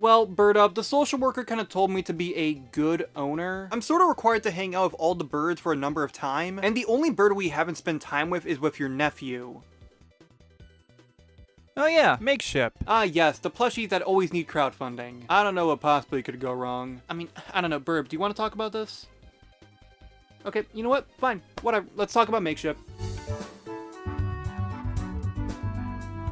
Well, Bird Up, the social worker kind of told me to be a good owner. I'm sort of required to hang out with all the birds for a number of time, and the only bird we haven't spent time with is with your nephew. Oh yeah, Makeship. Ah yes, the plushies that always need crowdfunding. I don't know what possibly could go wrong. I mean, I don't know, Burb, do you want to talk about this? Okay, you know what? Fine. Whatever. Let's talk about Makeship.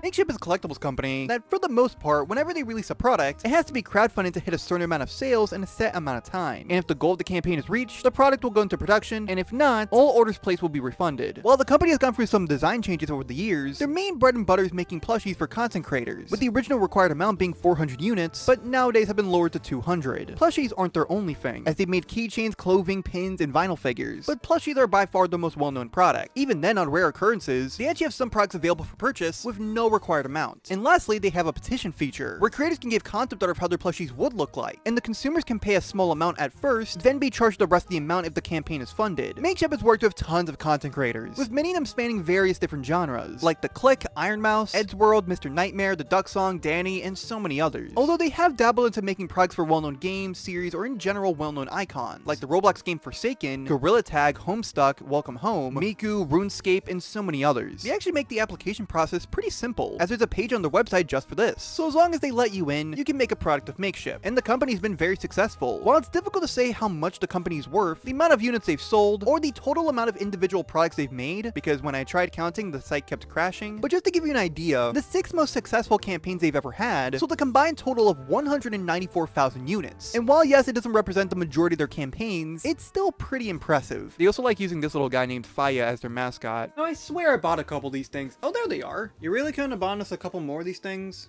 Makeship is a collectibles company that, for the most part, whenever they release a product, it has to be crowdfunded to hit a certain amount of sales in a set amount of time. And if the goal of the campaign is reached, the product will go into production, and if not, all orders placed will be refunded. While the company has gone through some design changes over the years, their main bread and butter is making plushies for content creators, with the original required amount being 400 units, but nowadays have been lowered to 200. Plushies aren't their only thing, as they've made keychains, clothing, pins, and vinyl figures, but plushies are by far the most well-known product. Even then, on rare occurrences, they actually have some products available for purchase with no required amount. And lastly, they have a petition feature, where creators can give concept art of how their plushies would look like, and the consumers can pay a small amount at first, then be charged the rest of the amount if the campaign is funded. Makeship has worked with tons of content creators, with many of them spanning various different genres, like The Click, Iron Mouse, Eddsworld, Mr. Nightmare, The Duck Song, Danny, and so many others. Although they have dabbled into making products for well-known games, series, or in general well-known icons, like the Roblox game Forsaken, Gorilla Tag, Homestuck, Welcome Home, Miku, RuneScape, and so many others. They actually make the application process pretty simple, as there's a page on their website just for this. So as long as they let you in, you can make a product of Makeship. And the company's been very successful. While it's difficult to say how much the company's worth, the amount of units they've sold, or the total amount of individual products they've made, because when I tried counting, the site kept crashing. But just to give you an idea, the 6 most successful campaigns they've ever had sold a combined total of 194,000 units. And while yes, it doesn't represent the majority of their campaigns, it's still pretty impressive. They also like using this little guy named Faya as their mascot. No, I swear I bought a couple of these things. Oh, there they are. You really couldn't have bought us a couple more of these things?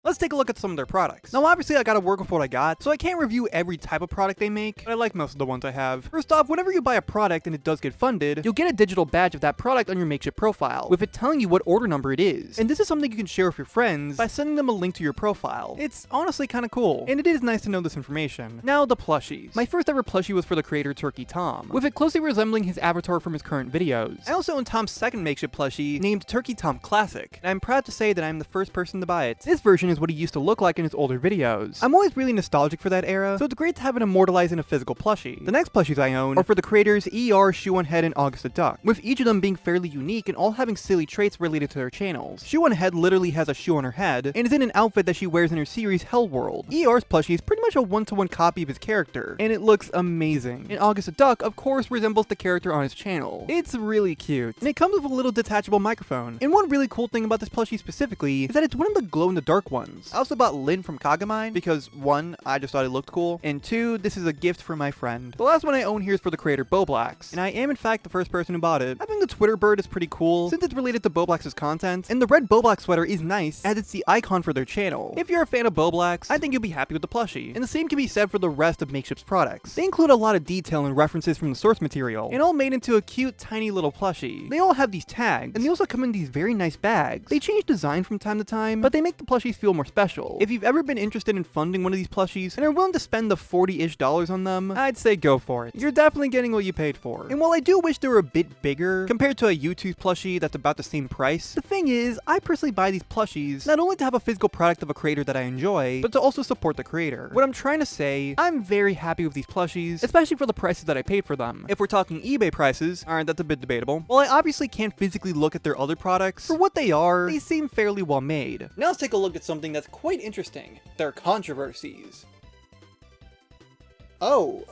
Let's take a look at some of their products. Now obviously I gotta work with what I got, so I can't review every type of product they make, but I like most of the ones I have. First off, whenever you buy a product and it does get funded, you'll get a digital badge of that product on your Makeship profile, with it telling you what order number it is. And this is something you can share with your friends by sending them a link to your profile. It's honestly kinda cool, and it is nice to know this information. Now the plushies. My first ever plushie was for the creator Turkey Tom, with it closely resembling his avatar from his current videos. I also own Tom's second Makeship plushie, named Turkey Tom Classic, and I'm proud to say that I'm the first person to buy it. This version is what he used to look like in his older videos. I'm always really nostalgic for that era, so it's great to have it immortalized in a physical plushie. The next plushies I own are for the creators ER, Shoe on Head, and August the Duck, with each of them being fairly unique and all having silly traits related to their channels. Shoe on Head literally has a shoe on her head, and is in an outfit that she wears in her series Hell World. ER's plushie is pretty much a one-to-one copy of his character, and it looks amazing. And August the Duck, of course, resembles the character on his channel. It's really cute, and it comes with a little detachable microphone. And one really cool thing about this plushie specifically is that it's one of the glow-in-the-dark ones. I also bought Lynn from Kagamine because 1, I just thought it looked cool, and 2, this is a gift for my friend. The last one I own here is for the creator Bowblax, and I am in fact the first person who bought it. I think the Twitter bird is pretty cool since it's related to Bowblax's content, and the red Bowblax sweater is nice as it's the icon for their channel. If you're a fan of Bowblax, I think you'll be happy with the plushie, and the same can be said for the rest of Makeship's products. They include a lot of detail and references from the source material, and all made into a cute tiny little plushie. They all have these tags, and they also come in these very nice bags. They change design from time to time, but they make the plushies feel more special. If you've ever been interested in funding one of these plushies and are willing to spend the $40-ish on them, I'd say go for it. You're definitely getting what you paid for. And while I do wish they were a bit bigger compared to a Youtooz plushie that's about the same price, the thing is, I personally buy these plushies not only to have a physical product of a creator that I enjoy, but to also support the creator. What I'm trying to say, I'm very happy with these plushies, especially for the prices that I paid for them. If we're talking eBay prices, alright, that's a bit debatable. While I obviously can't physically look at their other products, for what they are, they seem fairly well made. Now let's take a look at something that's quite interesting. Their controversies. Oh,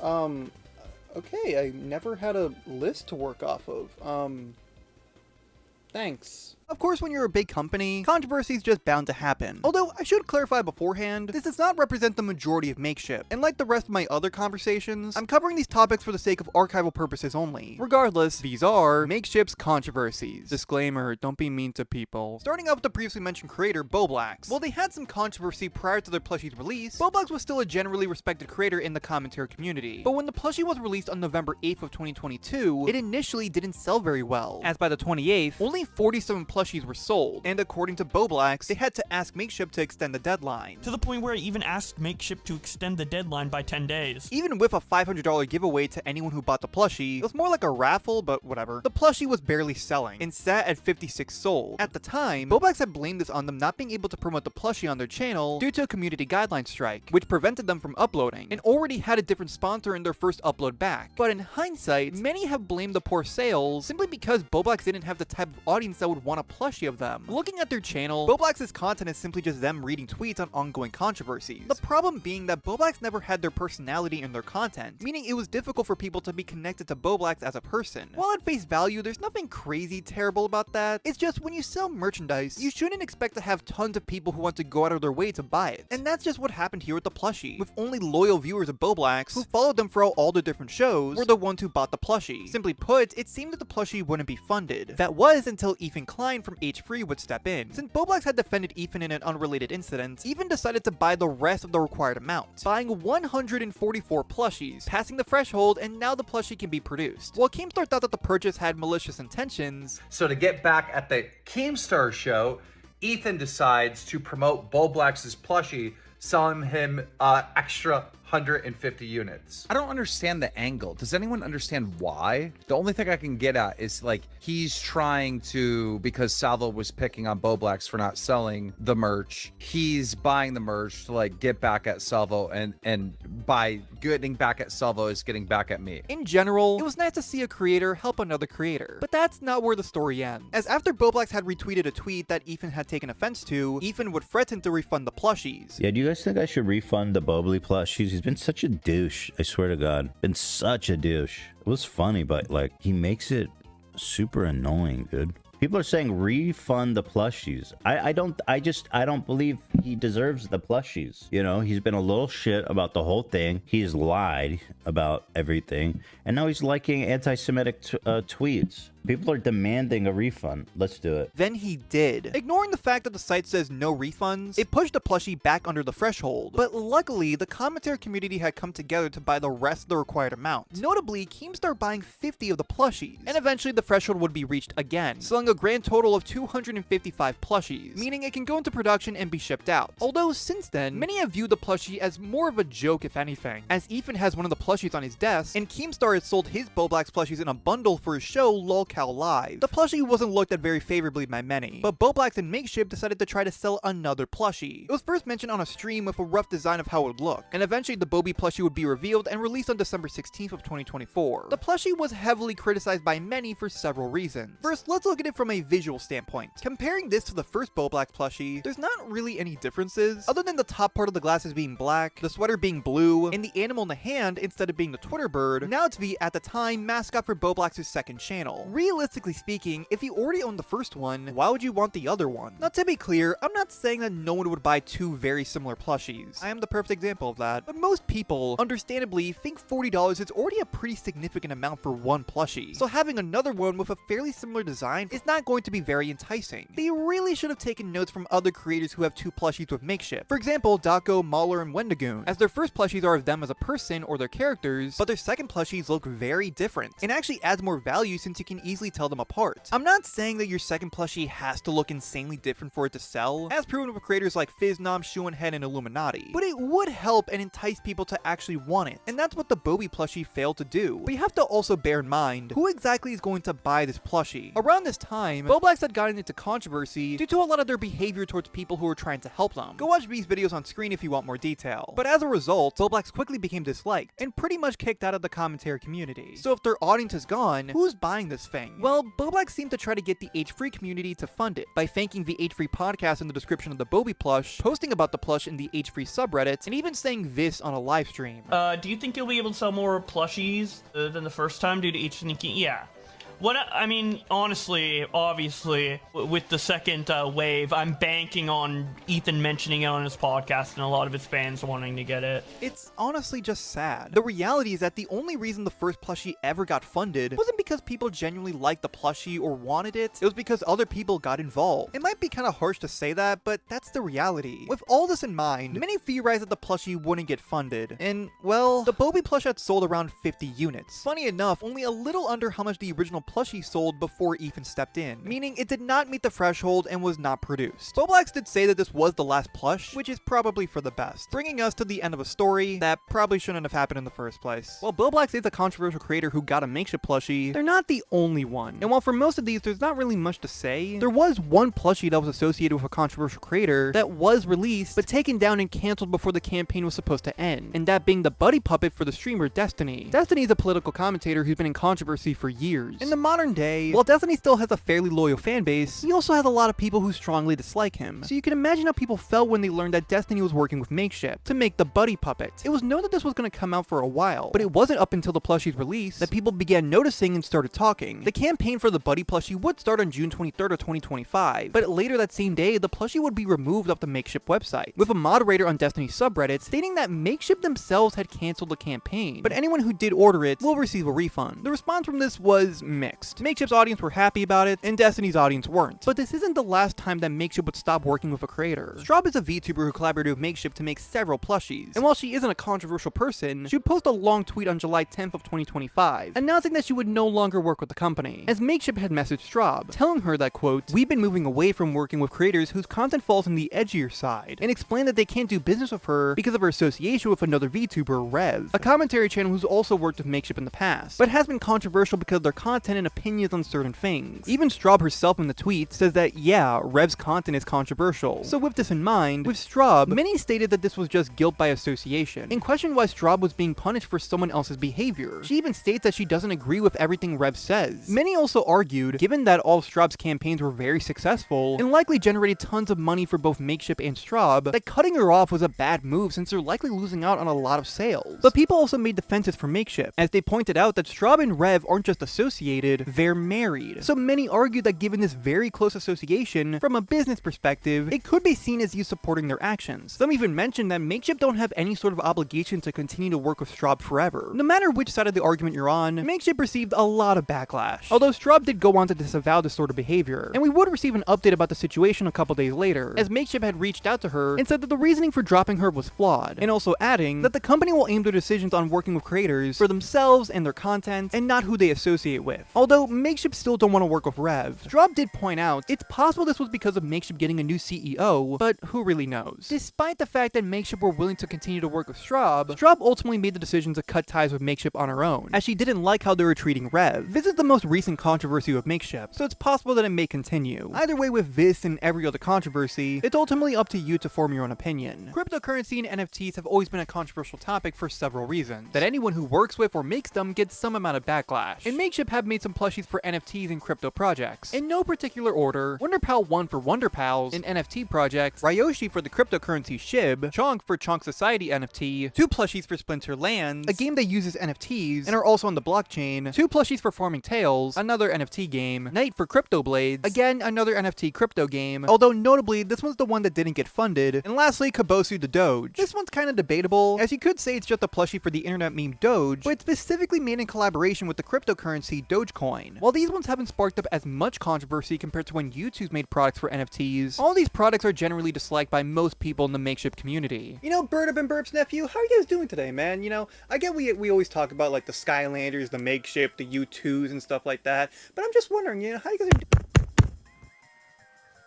okay, I never had a list to work off of. Thanks. Of course, when you're a big company, controversy is just bound to happen. Although, I should clarify beforehand, this does not represent the majority of Makeship, and like the rest of my other conversations, I'm covering these topics for the sake of archival purposes only. Regardless, these are Makeship's Controversies. Disclaimer, don't be mean to people. Starting out with the previously mentioned creator, Bowblax. While they had some controversy prior to their plushie's release, Bowblax was still a generally respected creator in the commentary community. But when the plushie was released on November 8th of 2022, it initially didn't sell very well, as by the 28th, only 47 plushies were sold, and according to Bowblax, they had to ask Makeship to extend the deadline. To the point where I even asked Makeship to extend the deadline by 10 days. Even with a $500 giveaway to anyone who bought the plushie, it was more like a raffle, but whatever. The plushie was barely selling, and sat at 56 sold. At the time, Bowblax had blamed this on them not being able to promote the plushie on their channel due to a community guideline strike, which prevented them from uploading, and already had a different sponsor in their first upload back. But in hindsight, many have blamed the poor sales simply because Bowblax didn't have the type of audience that would want a plushie of them. Looking at their channel, Bowblax's content is simply just them reading tweets on ongoing controversies. The problem being that Bowblax never had their personality in their content, meaning it was difficult for people to be connected to Bowblax as a person. While at face value, there's nothing crazy terrible about that. It's just when you sell merchandise, you shouldn't expect to have tons of people who want to go out of their way to buy it. And that's just what happened here with the plushie, with only loyal viewers of Bowblax, who followed them throughout all the different shows, were the ones who bought the plushie. Simply put, it seemed that the plushie wouldn't be funded. That was until Ethan Klein from H3 would step in. Since Bowblax had defended Ethan in an unrelated incident, Ethan decided to buy the rest of the required amount, buying 144 plushies, passing the threshold, and now the plushie can be produced. While Keemstar thought that the purchase had malicious intentions, so to get back at the Keemstar show, Ethan decides to promote Bowblax's plushie, selling him extra 150 units. I don't understand the angle. Does anyone understand why? The only thing I can get at is like he's trying to, because Salvo was picking on Bowblax for not selling the merch, he's buying the merch to like get back at Salvo, and by getting back at Salvo is getting back at me. in general, it was nice to see a creator help another creator. But that's not where the story ends. As after Bowblax had retweeted a tweet that Ethan had taken offense to, Ethan would threaten to refund the plushies. Yeah, do you guys think I should refund the Bobley plushies? He's been such a douche, I swear to God. Been such a douche. It was funny, but like, he makes it super annoying, dude. People are saying refund the plushies. I don't believe he deserves the plushies. You know, he's been a little shit about the whole thing. He's lied about everything. And now he's liking anti-Semitic tweets. People are demanding a refund. Let's do it. Then he did. Ignoring the fact that the site says no refunds, it pushed the plushie back under the threshold. But luckily, the commentary community had come together to buy the rest of the required amount. Notably, Keemstar buying 50 of the plushies, and eventually the threshold would be reached again, selling a grand total of 255 plushies, meaning it can go into production and be shipped out. Although since then, many have viewed the plushie as more of a joke if anything, as Ethan has one of the plushies on his desk, and Keemstar has sold his Bowblax plushies in a bundle for his show LOLcow Live. The plushie wasn't looked at very favorably by many, but Bowblax and Makeship decided to try to sell another plushie. It was first mentioned on a stream with a rough design of how it would look, and eventually the Bobby plushie would be revealed and released on December 16th of 2024. The plushie was heavily criticized by many for several reasons. First, let's look at it from a visual standpoint. Comparing this to the first Bowblax plushie, there's not really any differences, other than the top part of the glasses being black, the sweater being blue, and the animal in the hand, instead of being the Twitter bird, now to be, at the time, mascot for Bowblax's second channel. Realistically speaking, if you already own the first one, why would you want the other one? Now, to be clear, I'm not saying that no one would buy two very similar plushies. I am the perfect example of that. But most people, understandably, think $40 is already a pretty significant amount for one plushie. So having another one with a fairly similar design is not going to be very enticing. They really should have taken notes from other creators who have two plushies with Makeship. For example, Daco, Mahler, and Wendigoon, as their first plushies are of them as a person or their characters, but their second plushies look very different, and actually adds more value since you can easily tell them apart. I'm not saying that your second plushie has to look insanely different for it to sell, as proven with creators like Fiznom, Shuanhead, and Illuminati, but it would help and entice people to actually want it, and that's what the Bobby plushie failed to do. But you have to also bear in mind, who exactly is going to buy this plushie? Around this time, Bowblax had gotten into controversy due to a lot of their behavior towards people who were trying to help them. Go watch these videos on screen if you want more detail. But as a result, Bowblax quickly became disliked, and pretty much kicked out of the commentary community. So if their audience is gone, who's buying this thing? Well, Bowblax seemed to try to get the H3 community to fund it by thanking the H3 podcast in the description of the Bobby plush, posting about the plush in the H3 subreddit, and even saying this on a live stream. Do you think you'll be able to sell more plushies than the first time due to H sneaking? Yeah. What I mean, honestly, obviously, with the second wave, I'm banking on Ethan mentioning it on his podcast and a lot of his fans wanting to get it. It's honestly just sad. The reality is that the only reason the first plushie ever got funded wasn't because people genuinely liked the plushie or wanted it, it was because other people got involved. It might be kind of harsh to say that, but that's the reality. With all this in mind, many theorized that the plushie wouldn't get funded, and, well, the Bobby plush had sold around 50 units. Funny enough, only a little under how much the original plushies sold before Ethan stepped in, meaning it did not meet the threshold and was not produced. Bowblax did say that this was the last plush, which is probably for the best, bringing us to the end of a story that probably shouldn't have happened in the first place. While Bowblax is a controversial creator who got a Makeship plushie, they're not the only one. And while for most of these there's not really much to say, there was one plushie that was associated with a controversial creator that was released but taken down and cancelled before the campaign was supposed to end, and that being the buddy puppet for the streamer Destiny. Destiny is a political commentator who's been in controversy for years. In the modern day, while Destiny still has a fairly loyal fan base, he also has a lot of people who strongly dislike him. So you can imagine how people felt when they learned that Destiny was working with Makeship to make the buddy puppet. It was known that this was going to come out for a while, but it wasn't up until the plushie's release that people began noticing and started talking. The campaign for the buddy plushie would start on June 23rd of 2025, but later that same day, the plushie would be removed off the Makeship website, with a moderator on Destiny's subreddit stating that Makeship themselves had cancelled the campaign, but anyone who did order it will receive a refund. The response from this was mixed. Makeship's audience were happy about it, and Destiny's audience weren't. But this isn't the last time that Makeship would stop working with a creator. Strawb is a VTuber who collaborated with Makeship to make several plushies, and while she isn't a controversial person, she would post a long tweet on July 10th of 2025, announcing that she would no longer work with the company, as Makeship had messaged Strawb, telling her that, quote, "We've been moving away from working with creators whose content falls on the edgier side," and explained that they can't do business with her because of her association with another VTuber, Rev, a commentary channel who's also worked with Makeship in the past, but has been controversial because of their content and opinions on certain things. Even Strawb herself in the tweet says that, yeah, Rev's content is controversial. So with this in mind, with Strawb, many stated that this was just guilt by association, and questioned why Strawb was being punished for someone else's behavior. She even states that she doesn't agree with everything Rev says. Many also argued, given that all of Strawb's campaigns were very successful, and likely generated tons of money for both Makeship and Strawb, that cutting her off was a bad move since they're likely losing out on a lot of sales. But people also made defenses for Makeship, as they pointed out that Strawb and Rev aren't just associated, they're married. So many argued that given this very close association, from a business perspective, it could be seen as you supporting their actions. Some even mentioned that Makeship don't have any sort of obligation to continue to work with Strawb forever. No matter which side of the argument you're on, Makeship received a lot of backlash, although Strawb did go on to disavow this sort of behavior, and we would receive an update about the situation a couple days later, as Makeship had reached out to her and said that the reasoning for dropping her was flawed, and also adding that the company will aim their decisions on working with creators for themselves and their content, and not who they associate with. Although Makeship still don't want to work with Rev, Strawb did point out it's possible this was because of Makeship getting a new CEO, but who really knows? Despite the fact that Makeship were willing to continue to work with Strawb ultimately made the decision to cut ties with Makeship on her own, as she didn't like how they were treating Rev. This is the most recent controversy with Makeship, so it's possible that it may continue. Either way, with this and every other controversy, it's ultimately up to you to form your own opinion. Cryptocurrency and NFTs have always been a controversial topic for several reasons, that anyone who works with or makes them gets some amount of backlash, and Makeship have made some plushies for NFTs and crypto projects. In no particular order, WonderPal 1 for WonderPals, an NFT project, Ryoshi for the cryptocurrency SHIB, Chonk for Chonk Society NFT, 2 plushies for Splinter Lands, a game that uses NFTs and are also on the blockchain, 2 plushies for Farming Tales, another NFT game, Knight for Crypto Blades, again another NFT crypto game, although notably this one's the one that didn't get funded, and lastly Kabosu the Doge. This one's kinda debatable, as you could say it's just a plushie for the internet meme Doge, but it's specifically made in collaboration with the cryptocurrency Dogecoin. While these ones haven't sparked up as much controversy compared to when Youtooz made products for NFTs, all these products are generally disliked by most people in the Makeship community. You know, Bird Up and Burp's nephew, how are you guys doing today, man? You know, I get we always talk about like the Skylanders, the Makeship, the Youtooz and stuff like that, but I'm just wondering, you know, how you guys are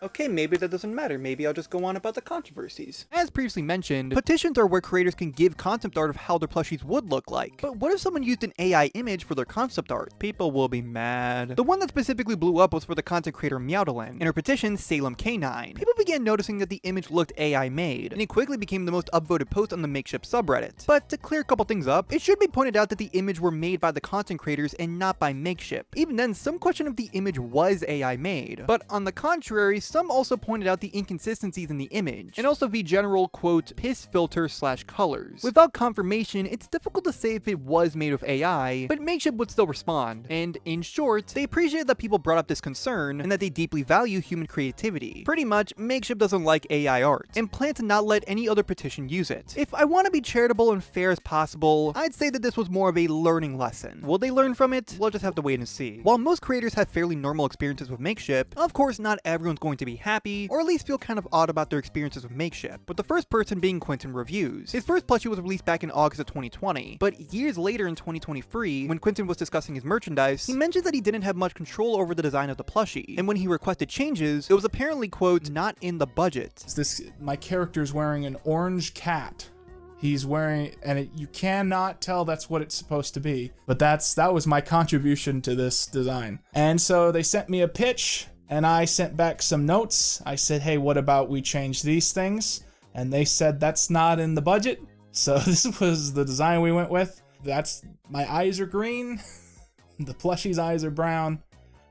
Okay, maybe that doesn't matter. Maybe I'll just go on about the controversies. As previously mentioned, petitions are where creators can give concept art of how their plushies would look like. But what if someone used an AI image for their concept art? People will be mad. The one that specifically blew up was for the content creator Meowdolin. In her petition, Salem K9. People began noticing that the image looked AI made, and it quickly became the most upvoted post on the Makeship subreddit. But to clear a couple things up, it should be pointed out that the image were made by the content creators and not by Makeship. Even then, some question if the image was AI made. But on the contrary, some also pointed out the inconsistencies in the image, and also the general, quote, piss filter / colors. Without confirmation, it's difficult to say if it was made with AI, but Makeship would still respond. And in short, they appreciated that people brought up this concern, and that they deeply value human creativity. Pretty much, Makeship doesn't like AI art, and plan to not let any other petition use it. If I want to be charitable and fair as possible, I'd say that this was more of a learning lesson. Will they learn from it? We'll just have to wait and see. While most creators have fairly normal experiences with Makeship, of course not everyone's going to to be happy, or at least feel kind of odd about their experiences with Makeship, with the first person being Quentin Reviews. His first plushie was released back in August of 2020, but years later in 2023, when Quentin was discussing his merchandise, he mentioned that he didn't have much control over the design of the plushie, and when he requested changes, it was apparently, quote, not in the budget. My character's wearing an orange cat. He's wearing, and you cannot tell that's what it's supposed to be, but that was my contribution to this design. And so they sent me a pitch, and I sent back some notes. I said, hey, what about we change these things? And they said that's not in the budget. So this was the design we went with. My eyes are green, the plushie's eyes are brown.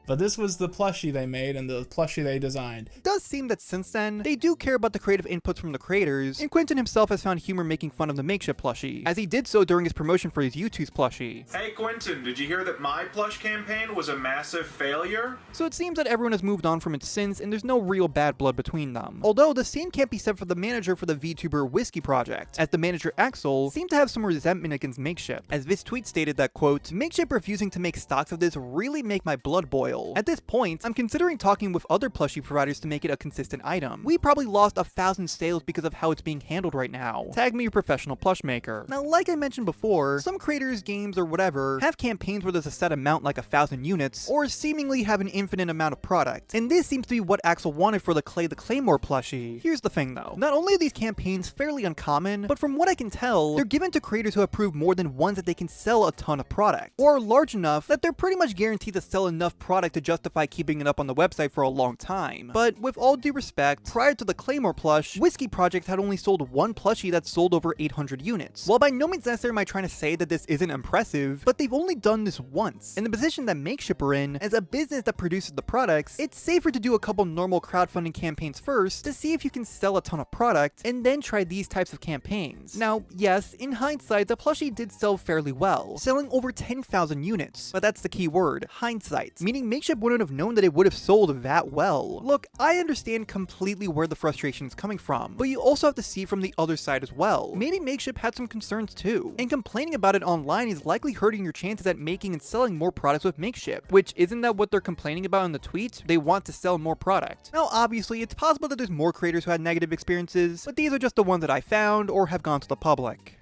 But this was the plushie they made and the plushie they designed. It does seem that since then, they do care about the creative inputs from the creators, and Quentin himself has found humor making fun of the Makeship plushie, as he did so during his promotion for his Youtooz plushie. Hey Quentin, did you hear that my plush campaign was a massive failure? So it seems that everyone has moved on from it since, and there's no real bad blood between them. Although, the same can't be said for the manager for the VTuber Whiskey project, as the manager Axel seemed to have some resentment against Makeship, as this tweet stated that, quote, Makeship refusing to make stocks of this really make my blood boil. At this point, I'm considering talking with other plushie providers to make it a consistent item. We probably lost 1,000 sales because of how it's being handled right now. Tag me your professional plush maker. Now, like I mentioned before, some creators, games, or whatever have campaigns where there's a set amount like 1,000 units, or seemingly have an infinite amount of product. And this seems to be what Axel wanted for the Clay the Claymore plushie. Here's the thing though, not only are these campaigns fairly uncommon, but from what I can tell, they're given to creators who have proved more than once that they can sell a ton of product, or are large enough that they're pretty much guaranteed to sell enough product to justify keeping it up on the website for a long time. But with all due respect, prior to the Claymore plush, Whiskey Project had only sold one plushie that sold over 800 units. While by no means necessarily am I trying to say that this isn't impressive, but they've only done this once. In the position that Makeship are in, as a business that produces the products, it's safer to do a couple normal crowdfunding campaigns first to see if you can sell a ton of product, and then try these types of campaigns. Now, yes, in hindsight, the plushie did sell fairly well, selling over 10,000 units, but that's the key word, hindsight, meaning Makeship wouldn't have known that it would have sold that well. Look, I understand completely where the frustration is coming from, but you also have to see from the other side as well. Maybe Makeship had some concerns too, and complaining about it online is likely hurting your chances at making and selling more products with Makeship, which isn't that what they're complaining about in the tweet? They want to sell more product. Now obviously, it's possible that there's more creators who had negative experiences, but these are just the ones that I found or have gone to the public.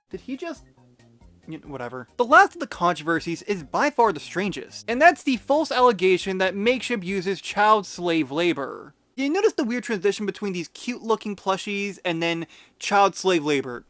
Did he just... whatever. The last of the controversies is by far the strangest, and that's the false allegation that Makeship uses child slave labor. You notice the weird transition between these cute looking plushies and then child slave labor.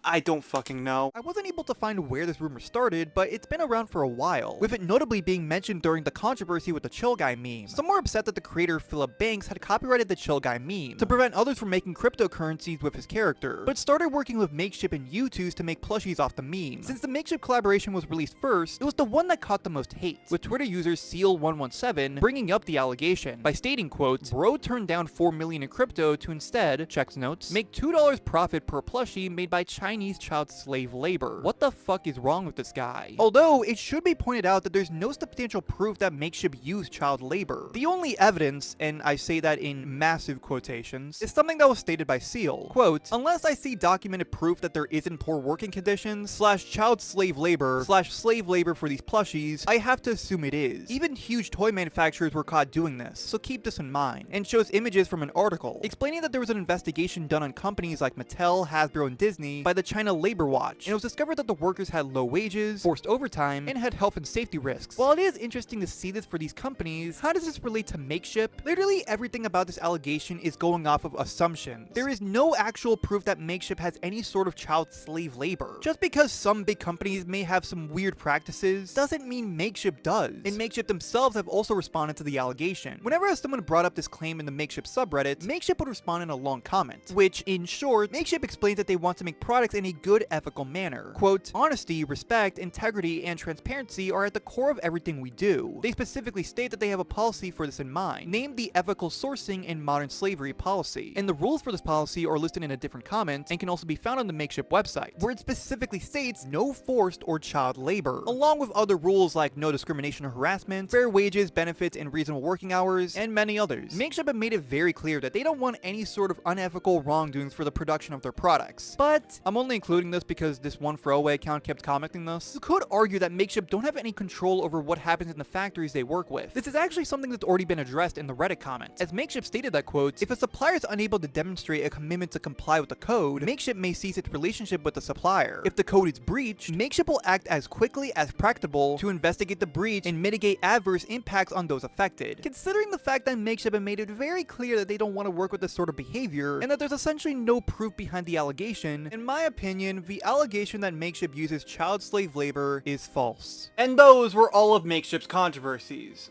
I don't fucking know. I wasn't able to find where this rumor started, but it's been around for a while, with it notably being mentioned during the controversy with the Chill Guy meme. Some were upset that the creator Philip Banks had copyrighted the Chill Guy meme to prevent others from making cryptocurrencies with his character, but started working with Makeship and Youtooz to make plushies off the meme. Since the Makeship collaboration was released first, it was the one that caught the most hate, with Twitter user Seal117 bringing up the allegation by stating, quote, bro turned down 4 million in crypto to instead, checks notes, make $2 profit per plushie made by Chinese child slave labor. What the fuck is wrong with this guy? Although, it should be pointed out that there's no substantial proof that Makeship used child labor. The only evidence, and I say that in massive quotations, is something that was stated by Seal. Quote, unless I see documented proof that there isn't poor working conditions, / child slave labor, / slave labor for these plushies, I have to assume it is. Even huge toy manufacturers were caught doing this, so keep this in mind. And shows images from an article explaining that there was an investigation done on companies like Mattel, Hasbro, and Disney by the China Labor Watch, and it was discovered that the workers had low wages, forced overtime, and had health and safety risks. While it is interesting to see this for these companies, how does this relate to Makeship? Literally everything about this allegation is going off of assumptions. There is no actual proof that Makeship has any sort of child slave labor. Just because some big companies may have some weird practices doesn't mean Makeship does, and Makeship themselves have also responded to the allegation. Whenever someone brought up this claim in the Makeship subreddit, Makeship would respond in a long comment, which, in short, Makeship explains that they want to make products in a good ethical manner. Quote, honesty, respect, integrity, and transparency are at the core of everything we do. They specifically state that they have a policy for this in mind, named the Ethical Sourcing and Modern Slavery Policy, and the rules for this policy are listed in a different comment and can also be found on the Makeship website, where it specifically states no forced or child labor, along with other rules like no discrimination or harassment, fair wages, benefits, and reasonable working hours, and many others. Makeship have made it very clear that they don't want any sort of unethical wrongdoings for the production of their products. But But I'm only including this because this one throwaway account kept commenting this. You could argue that Makeship don't have any control over what happens in the factories they work with. This is actually something that's already been addressed in the Reddit comments, as Makeship stated that, quote, if a supplier is unable to demonstrate a commitment to comply with the code, Makeship may cease its relationship with the supplier. If the code is breached, Makeship will act as quickly as practicable to investigate the breach and mitigate adverse impacts on those affected. Considering the fact that Makeship have made it very clear that they don't want to work with this sort of behavior, and that there's essentially no proof behind the allegation, in my opinion, the allegation that Makeship uses child slave labor is false. And those were all of Makeship's controversies.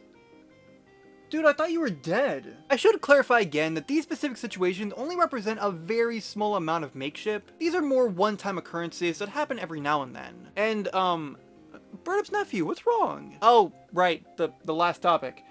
Dude, I thought you were dead. I should clarify again that these specific situations only represent a very small amount of Makeship. These are more one-time occurrences that happen every now and then. And, Burnip's nephew, what's wrong? Oh, right, the last topic.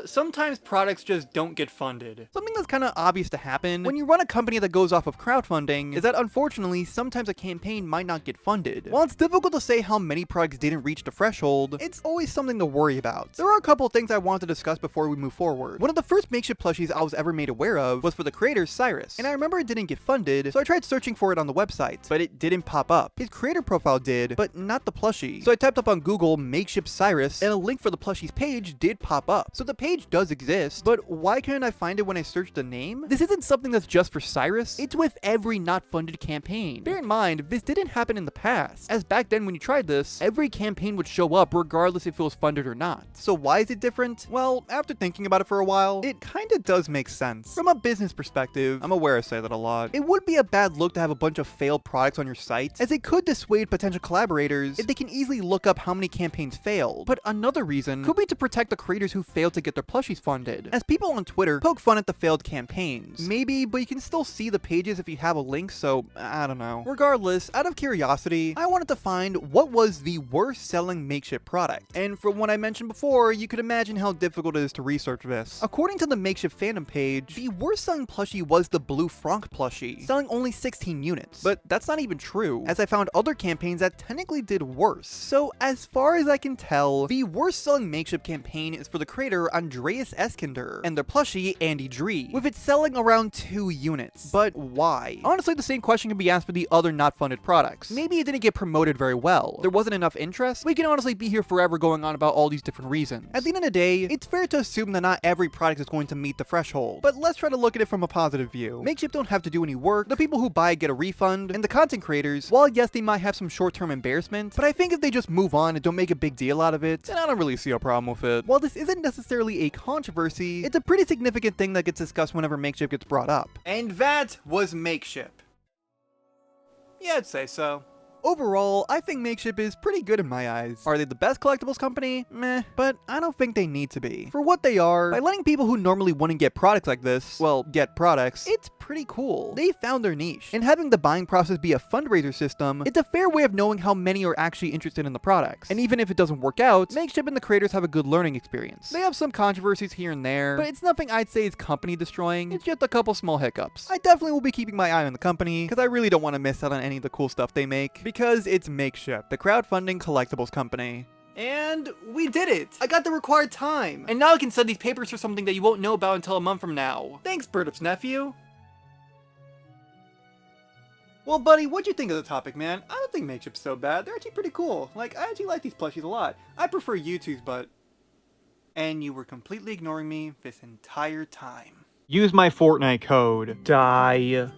Sometimes products just don't get funded. Something that's kind of obvious to happen when you run a company that goes off of crowdfunding is that unfortunately, sometimes a campaign might not get funded. While it's difficult to say how many products didn't reach the threshold, it's always something to worry about. There are a couple of things I wanted to discuss before we move forward. One of the first Makeship plushies I was ever made aware of was for the creator Cyrus, and I remember it didn't get funded, so I tried searching for it on the website, but it didn't pop up. His creator profile did, but not the plushie. So I typed up on Google Makeship Cyrus, and a link for the plushies page did pop up. So the page does exist, but why couldn't I find it when I searched the name? This isn't something that's just for Cyrus, it's with every not funded campaign. Bear in mind, this didn't happen in the past, as back then when you tried this, every campaign would show up regardless if it was funded or not. So why is it different? Well, after thinking about it for a while, it kinda does make sense. From a business perspective, I'm aware I say that a lot, it would be a bad look to have a bunch of failed products on your site, as it could dissuade potential collaborators if they can easily look up how many campaigns failed. But another reason could be to protect the creators who failed to get their plushies funded, as people on Twitter poke fun at the failed campaigns. Maybe, but you can still see the pages if you have a link, so I don't know. Regardless, out of curiosity, I wanted to find what was the worst selling Makeship product, and from what I mentioned before, you could imagine how difficult it is to research this. According to the Makeship fandom page, the worst selling plushie was the Blue Franc plushie, selling only 16 units. But that's not even true, as I found other campaigns that technically did worse. So as far as I can tell, the worst selling Makeship campaign is for the creator Andreas Eskinder and their plushie Andy Dree, with it selling around 2 units. But why? Honestly, the same question can be asked for the other not funded products. Maybe it didn't get promoted very well. There wasn't enough interest. We can honestly be here forever going on about all these different reasons. At the end of the day, it's fair to assume that not every product is going to meet the threshold. But let's try to look at it from a positive view. Makeship don't have to do any work, the people who buy get a refund, and the content creators, while yes they might have some short-term embarrassment, but I think if they just move on and don't make a big deal out of it, then I don't really see a problem with it. While this isn't necessarily a controversy, it's a pretty significant thing that gets discussed whenever Makeship gets brought up. And that was Makeship. Yeah, I'd say so. Overall, I think Makeship is pretty good in my eyes. Are they the best collectibles company? Meh, but I don't think they need to be. For what they are, by letting people who normally wouldn't get products like this, well, get products, it's pretty cool. They found their niche. And having the buying process be a fundraiser system, it's a fair way of knowing how many are actually interested in the products. And even if it doesn't work out, Makeship and the creators have a good learning experience. They have some controversies here and there, but it's nothing I'd say is company destroying. It's just a couple small hiccups. I definitely will be keeping my eye on the company, because I really don't want to miss out on any of the cool stuff they make, because it's Makeship, the crowdfunding collectibles company. And we did it! I got the required time! And now I can send these papers for something that you won't know about until a month from now. Thanks, Burnip's nephew! Well, buddy, what'd you think of the topic, man? I don't think Makeship's so bad. They're actually pretty cool. Like, I actually like these plushies a lot. I prefer Youtooz, but... And you were completely ignoring me this entire time. Use my Fortnite code. Die.